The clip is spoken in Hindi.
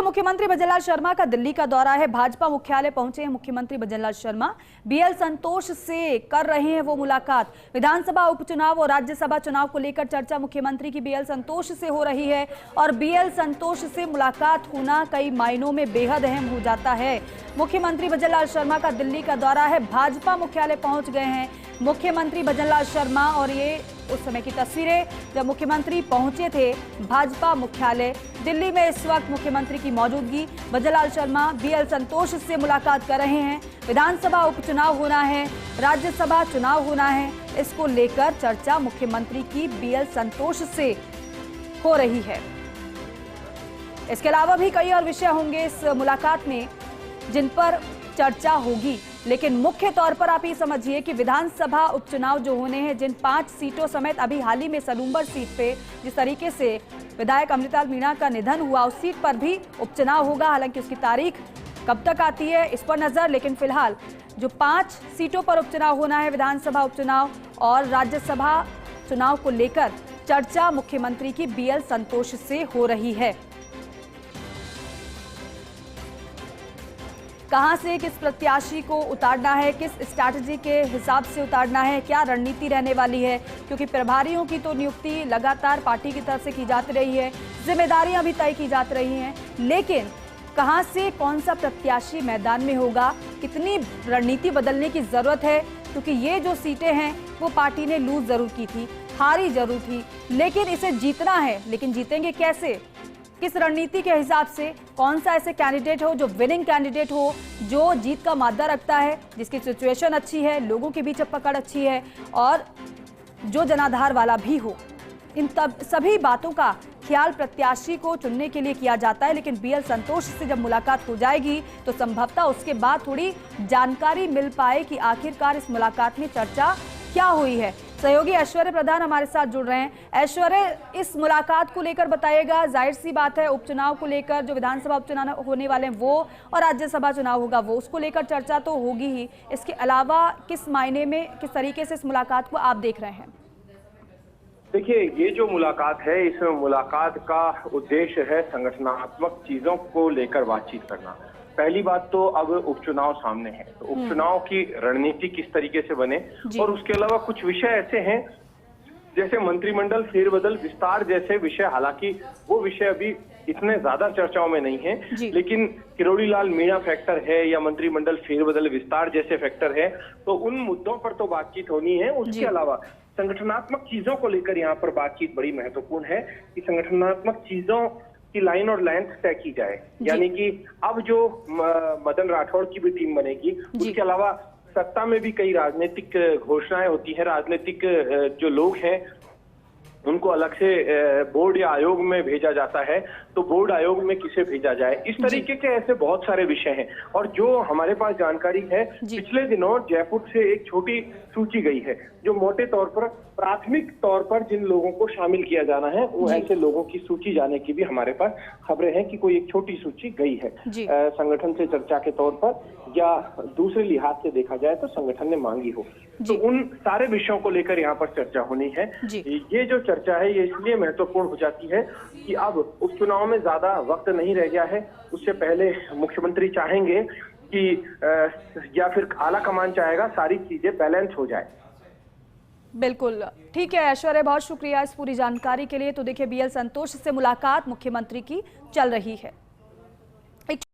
देखिए, मुख्यमंत्री भजनलाल शर्मा का दिल्ली का दौरा है। भाजपा मुख्यालय पहुंचे हैं मुख्यमंत्री भजनलाल शर्मा। बीएल संतोष से कर रहे हैं वो मुलाकात। विधानसभा उपचुनाव और राज्यसभा चुनाव को लेकर चर्चा मुख्यमंत्री की बीएल संतोष से हो रही है और बीएल संतोष से मुलाकात होना कई मायनों में बेहद अहम हो जाता है। मुख्यमंत्री भजनलाल शर्मा का दिल्ली का दौरा है। भाजपा मुख्यालय पहुंच गए हैं मुख्यमंत्री भजनलाल शर्मा और ये उस समय की तस्वीरें जब मुख्यमंत्री पहुंचे थे भाजपा मुख्यालय दिल्ली में। इस वक्त मुख्यमंत्री की मौजूदगी, भजनलाल शर्मा बीएल संतोष से मुलाकात कर रहे हैं। विधानसभा उपचुनाव होना है, राज्यसभा चुनाव होना है, इसको लेकर चर्चा मुख्यमंत्री की बीएल संतोष से हो रही है। इसके अलावा भी कई और विषय होंगे इस मुलाकात में जिन पर चर्चा होगी, लेकिन मुख्य तौर पर आप ये समझिए कि विधानसभा उपचुनाव जो होने हैं, जिन 5 सीटों समेत अभी हाल ही में सलूम्बर सीट पे जिस तरीके से विधायक अमृतलाल मीणा का निधन हुआ, उस सीट पर भी उपचुनाव होगा। हालांकि उसकी तारीख कब तक आती है इस पर नजर, लेकिन फिलहाल जो 5 सीटों पर उपचुनाव होना है, विधानसभा उपचुनाव और राज्यसभा चुनाव को लेकर चर्चा मुख्यमंत्री की बीएल संतोष से हो रही है। कहां से किस प्रत्याशी को उतारना है, किस स्ट्रैटेजी के हिसाब से उतारना है, क्या रणनीति रहने वाली है, क्योंकि प्रभारियों की तो नियुक्ति लगातार पार्टी की तरफ से की जाती रही है, जिम्मेदारियां भी तय की जाती रही हैं, लेकिन कहां से कौन सा प्रत्याशी मैदान में होगा, कितनी रणनीति बदलने की जरूरत है, क्योंकि ये जो सीटें हैं वो पार्टी ने लूज जरूर की थी, हारी जरूर थी, लेकिन इसे जीतना है। लेकिन जीतेंगे कैसे, किस रणनीति के हिसाब से, कौन सा ऐसे कैंडिडेट हो जो विनिंग कैंडिडेट हो, जो जीत का मादा रखता है, जिसकी सिचुएशन अच्छी है, लोगों के बीच पकड़ अच्छी है और जो जनाधार वाला भी हो। इन सभी बातों का ख्याल प्रत्याशी को चुनने के लिए किया जाता है। लेकिन बीएल संतोष से जब मुलाकात हो जाएगी तो संभवतः उसके बाद थोड़ी जानकारी मिल पाए कि आखिरकार इस मुलाकात में चर्चा क्या हुई है। सहयोगी ऐश्वर्य प्रधान हमारे साथ जुड़ रहे हैं। ऐश्वर्य, इस मुलाकात को लेकर बताइएगा। जाहिर सी बात है, उपचुनाव को लेकर जो विधानसभा उपचुनाव होने वाले हैं वो और राज्यसभा चुनाव होगा वो, उसको लेकर चर्चा तो होगी ही। इसके अलावा किस मायने में, किस तरीके से इस मुलाकात को आप देख रहे हैं? देखिए, ये जो मुलाकात है, इस मुलाकात का उद्देश्य है संगठनात्मक चीजों को लेकर बातचीत करना। पहली बात तो अब उपचुनाव सामने है, तो उपचुनाव की रणनीति किस तरीके से बने, और उसके अलावा कुछ विषय ऐसे हैं जैसे मंत्रिमंडल फेरबदल विस्तार जैसे विषय। हालांकि वो विषय अभी इतने ज्यादा चर्चाओं में नहीं है, लेकिन किरोड़ी लाल मीणा फैक्टर है या मंत्रिमंडल फेरबदल विस्तार जैसे फैक्टर है, तो उन मुद्दों पर तो बातचीत होनी है। उसके अलावा संगठनात्मक चीजों को लेकर यहाँ पर बातचीत बड़ी महत्वपूर्ण है कि संगठनात्मक चीजों की लाइन और लेंथ तय की जाए। यानी कि अब जो मदन राठौड़ की भी टीम बनेगी, उसके अलावा सत्ता में भी कई राजनीतिक घोषणाएं होती है। राजनीतिक जो लोग हैं उनको अलग से बोर्ड या आयोग में भेजा जाता है, तो बोर्ड आयोग में किसे भेजा जाए, इस तरीके के ऐसे बहुत सारे विषय हैं। और जो हमारे पास जानकारी है, पिछले दिनों जयपुर से एक छोटी सूची गई है जो मोटे तौर पर प्राथमिक तौर पर जिन लोगों को शामिल किया जाना है, वो ऐसे लोगों की सूची जाने की भी हमारे पास खबरें हैं कि कोई एक छोटी सूची गई है संगठन से चर्चा के तौर पर, या दूसरे लिहाज से देखा जाए तो संगठन ने मांगी हो। तो उन सारे विषयों को लेकर यहाँ पर चर्चा होनी है। ये जो चर्चा है ये इसलिए महत्वपूर्ण हो जाती है कि अब उपचुनाव में ज्यादा वक्त नहीं रह गया है। उससे पहले मुख्यमंत्री चाहेंगे कि या फिर आला कमान चाहेगा, सारी चीजें बैलेंस हो जाए। बिल्कुल ठीक है ऐश्वर्य, बहुत शुक्रिया इस पूरी जानकारी के लिए। तो देखिए, बीएल संतोष से मुलाकात मुख्यमंत्री की चल रही है।